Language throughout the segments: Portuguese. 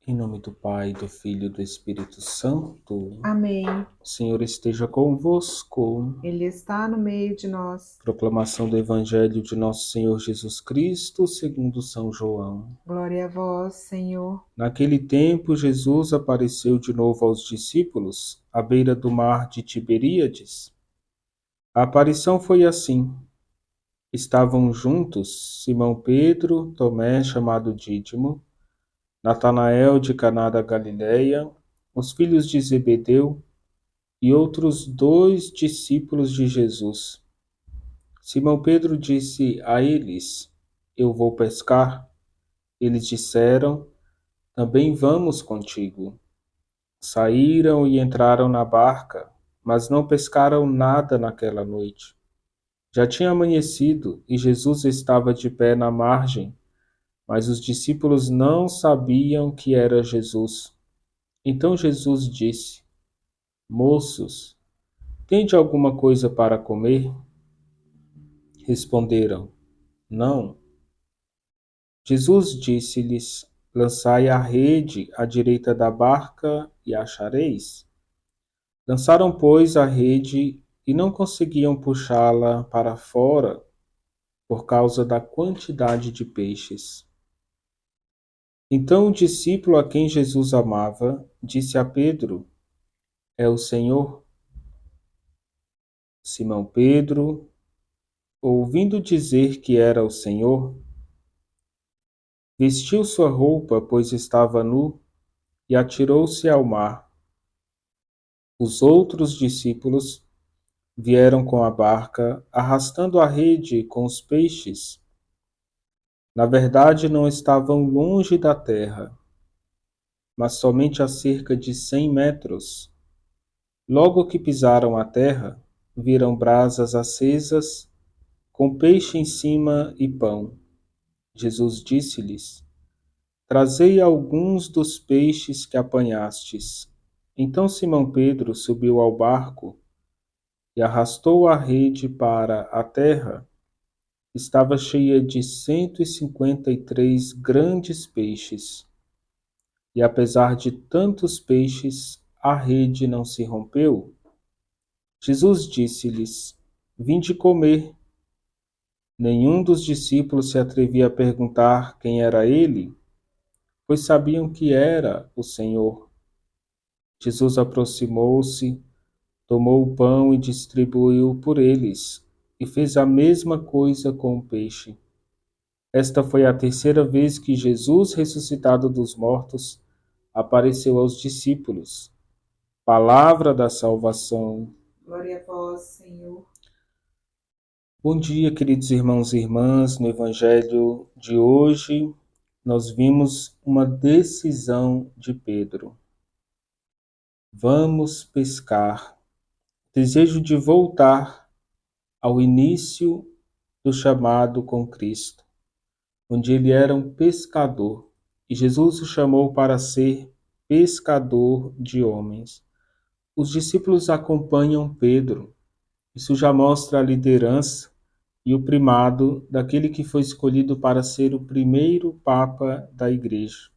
Em nome do Pai, do Filho e do Espírito Santo. Amém. O Senhor esteja convosco. Ele está no meio de nós. Proclamação do Evangelho de Nosso Senhor Jesus Cristo, segundo São João. Glória a vós, Senhor. Naquele tempo, Jesus apareceu de novo aos discípulos, à beira do mar de Tiberíades. A aparição foi assim. Estavam juntos Simão Pedro, Tomé, chamado Dídimo, Natanael de Caná da Galileia, os filhos de Zebedeu e outros 2 discípulos de Jesus. Simão Pedro disse a eles: Eu vou pescar. Eles disseram: Também vamos contigo. Saíram e entraram na barca, mas não pescaram nada naquela noite. Já tinha amanhecido e Jesus estava de pé na margem, mas os discípulos não sabiam que era Jesus. Então Jesus disse: Moços, tende alguma coisa para comer? Responderam: Não. Jesus disse-lhes: Lançai a rede à direita da barca e achareis. Lançaram, pois, a rede e não conseguiam puxá-la para fora por causa da quantidade de peixes. Então o discípulo a quem Jesus amava disse a Pedro: É o Senhor. Simão Pedro, ouvindo dizer que era o Senhor, vestiu sua roupa, pois estava nu, e atirou-se ao mar. Os outros discípulos vieram com a barca, arrastando a rede com os peixes. Na verdade, não estavam longe da terra, mas somente a cerca de 100 metros. Logo que pisaram a terra, viram brasas acesas, com peixe em cima e pão. Jesus disse-lhes: Trazei alguns dos peixes que apanhastes. Então Simão Pedro subiu ao barco e arrastou a rede para a terra. Estava cheia de 153 grandes peixes. E apesar de tantos peixes, a rede não se rompeu. Jesus disse-lhes: Vinde comer. Nenhum dos discípulos se atrevia a perguntar quem era ele, pois sabiam que era o Senhor. Jesus aproximou-se, tomou o pão e distribuiu por eles, e fez a mesma coisa com o peixe. Esta foi a terceira vez que Jesus, ressuscitado dos mortos, apareceu aos discípulos. Palavra da salvação. Glória a vós, Senhor. Bom dia, queridos irmãos e irmãs. No Evangelho de hoje, nós vimos uma decisão de Pedro. Vamos pescar. Desejo de voltar ao início do chamado com Cristo, onde ele era um pescador, e Jesus o chamou para ser pescador de homens. Os discípulos acompanham Pedro. Isso já mostra a liderança e o primado daquele que foi escolhido para ser o primeiro Papa da Igreja.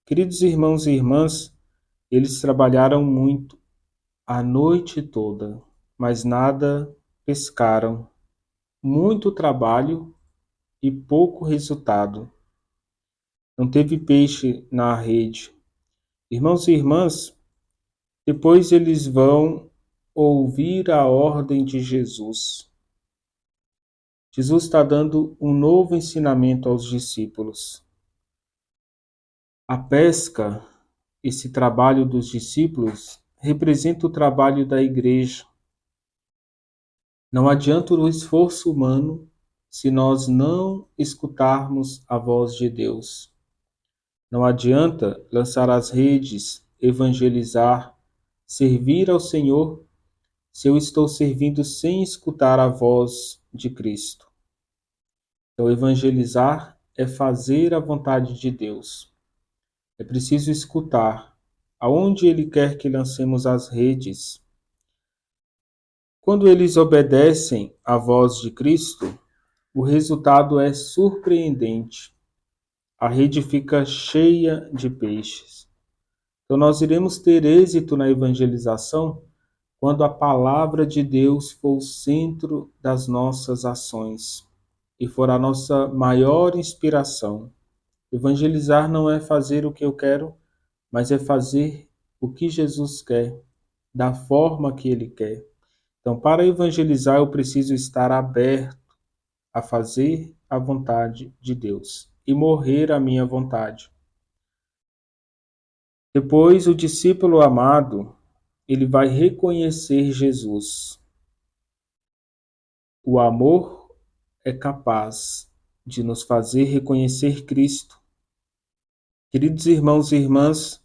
Queridos irmãos e irmãs, eles trabalharam muito, a noite toda, mas nada pescaram. Muito trabalho e pouco resultado. Não teve peixe na rede. Irmãos e irmãs, depois eles vão ouvir a ordem de Jesus. Jesus está dando um novo ensinamento aos discípulos. A pesca, esse trabalho dos discípulos, representa o trabalho da igreja. Não adianta o esforço humano se nós não escutarmos a voz de Deus. Não adianta lançar as redes, evangelizar, servir ao Senhor, se eu estou servindo sem escutar a voz de Cristo. Então, evangelizar é fazer a vontade de Deus. É preciso escutar aonde Ele quer que lancemos as redes. Quando eles obedecem à voz de Cristo, o resultado é surpreendente. a rede fica cheia de peixes. Então nós iremos ter êxito na evangelização quando a palavra de Deus for o centro das nossas ações e for a nossa maior inspiração. Evangelizar não é fazer o que eu quero, mas é fazer o que Jesus quer, da forma que Ele quer. Então, para evangelizar, eu preciso estar aberto a fazer a vontade de Deus e morrer à minha vontade. Depois, o discípulo amado, ele vai reconhecer Jesus. O amor é capaz de nos fazer reconhecer Cristo. Queridos irmãos e irmãs,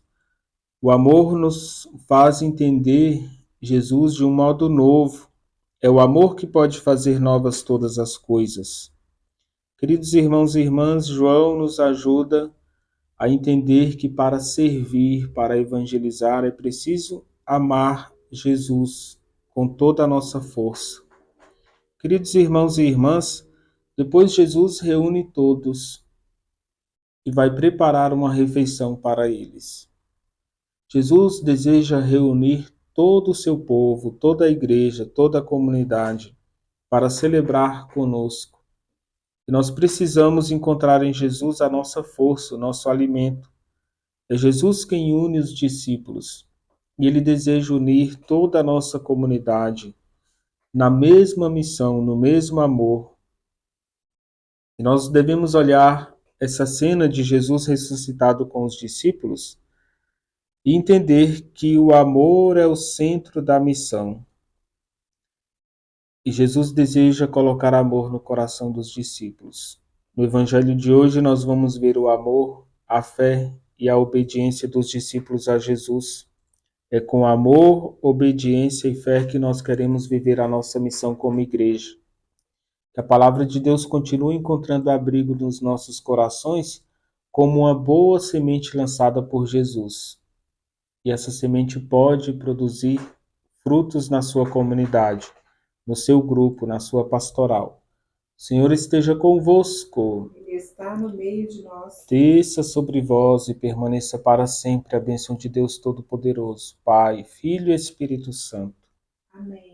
o amor nos faz entender Jesus de um modo novo. É o amor que pode fazer novas todas as coisas. Queridos irmãos e irmãs, João nos ajuda a entender que para servir, para evangelizar, é preciso amar Jesus com toda a nossa força. Queridos irmãos e irmãs, depois Jesus reúne todos e vai preparar uma refeição para eles. Jesus deseja reunir todo o seu povo, toda a igreja, toda a comunidade, para celebrar conosco. E nós precisamos encontrar em Jesus a nossa força, o nosso alimento. É Jesus quem une os discípulos, e Ele deseja unir toda a nossa comunidade na mesma missão, no mesmo amor. E nós devemos olhar essa cena de Jesus ressuscitado com os discípulos e entender que o amor é o centro da missão. E Jesus deseja colocar amor no coração dos discípulos. No Evangelho de hoje nós vamos ver o amor, a fé e a obediência dos discípulos a Jesus. É com amor, obediência e fé que nós queremos viver a nossa missão como igreja. Que a palavra de Deus continue encontrando abrigo nos nossos corações como uma boa semente lançada por Jesus. E essa semente pode produzir frutos na sua comunidade, no seu grupo, na sua pastoral. O Senhor esteja convosco. Ele está no meio de nós. Desça sobre vós e permaneça para sempre a bênção de Deus Todo-Poderoso, Pai, Filho e Espírito Santo. Amém.